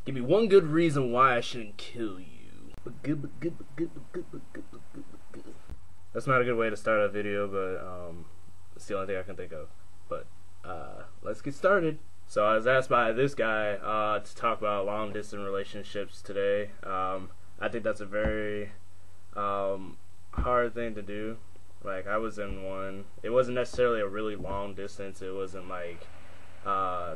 Give me one good reason why I shouldn't kill you. That's not a good way to start a video, but it's the only thing I can think of. But let's get started. So I was asked by this guy to talk about long distance relationships today. I think that's a very hard thing to do. Like, I was in one. It wasn't necessarily a really long distance. It wasn't like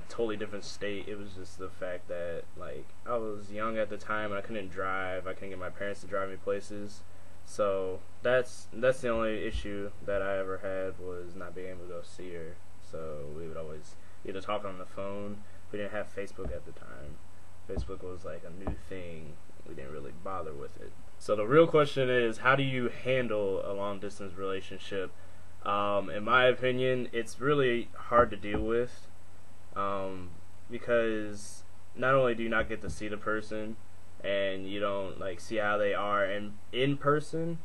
totally different state. It was just the fact that, like, I was young at the time and I couldn't drive. I couldn't get my parents to drive me places. So that's the only issue that I ever had, was not being able to go see her. So we would always either talk on the phone. We didn't have Facebook at the time. Facebook was like a new thing. We didn't really bother with it. So the real question is, how do you handle a long distance relationship? In my opinion, it's really hard to deal with, because not only do you not get to see the person, and you don't like see how they are in person,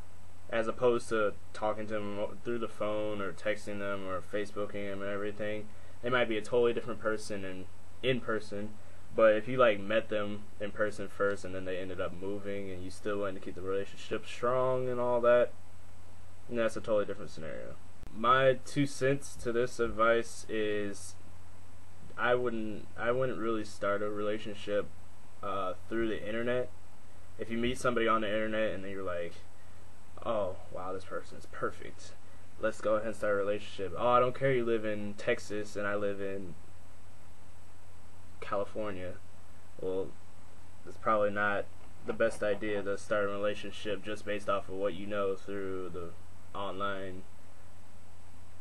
as opposed to talking to them through the phone or texting them or Facebooking them and everything. They might be a totally different person in person, but if you like met them in person first and then they ended up moving and you still wanted to keep the relationship strong and all that, and that's a totally different scenario. My 2 cents to this advice is I wouldn't really start a relationship through the internet. If you meet somebody on the internet and then you're like, oh wow, this person is perfect, let's go ahead and start a relationship. Oh, I don't care you live in Texas and I live in California. Well, it's probably not the best idea to start a relationship just based off of what you know through the online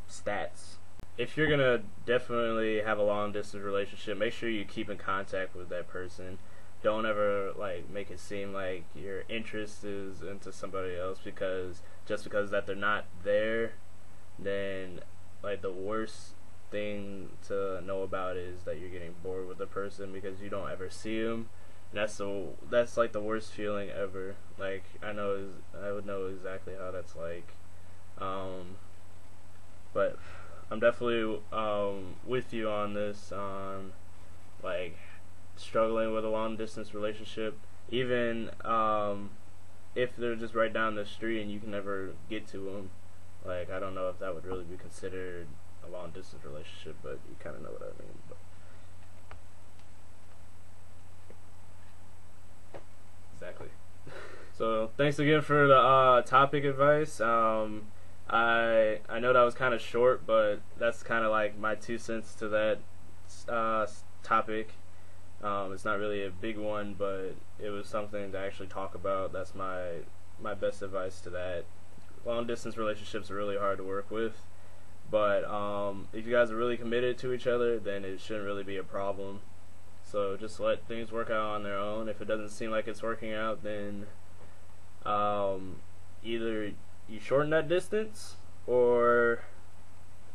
stats. If you're gonna definitely have a long distance relationship, make sure you keep in contact with that person. Don't ever like make it seem like your interest is into somebody else, because just because that they're not there, then like the worst thing to know about is that you're getting bored with the person because you don't ever see them. And that's like the worst feeling ever. Like, I would know exactly how that's like. But I'm definitely with you on this, on like struggling with a long distance relationship, even if they're just right down the street and you can never get to them. Like, I don't know if that would really be considered a long distance relationship, but you kind of know what I mean. But exactly. So thanks again for the topic advice. I know that was kind of short, but that's kind of like my 2 cents to that topic. It's not really a big one, but it was something to actually talk about. That's my best advice to that. Long distance relationships are really hard to work with, but if you guys are really committed to each other, then it shouldn't really be a problem. So just let things work out on their own. If it doesn't seem like it's working out, then either you shorten that distance or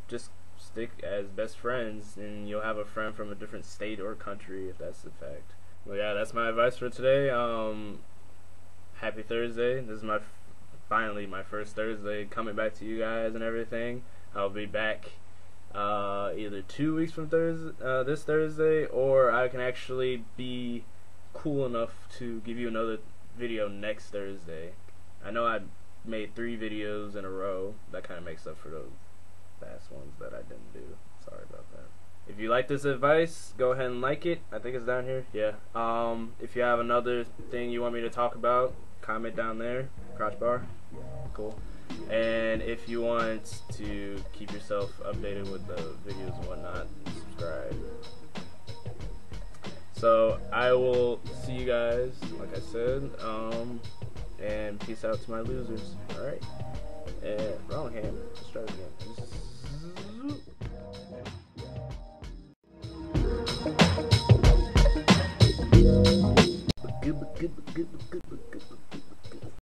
just stick as best friends, and you'll have a friend from a different state or country if that's the fact. Well, yeah, that's my advice for today. Happy Thursday. This is finally my first Thursday coming back to you guys and everything. I'll be back either 2 weeks from this Thursday, or I can actually be cool enough to give you another video next Thursday. I know I made 3 videos in a row. That kind of makes up for those past ones that I didn't do. Sorry about that. If you like this advice, go ahead and like it. I think it's down here. Yeah. If you have another thing you want me to talk about, comment down there. Crotch bar. Cool. And if you want to keep yourself updated with the videos and whatnot, subscribe. So I will see you guys, like I said, and peace out to my losers. Alright. And wrong hand. Let's try it again.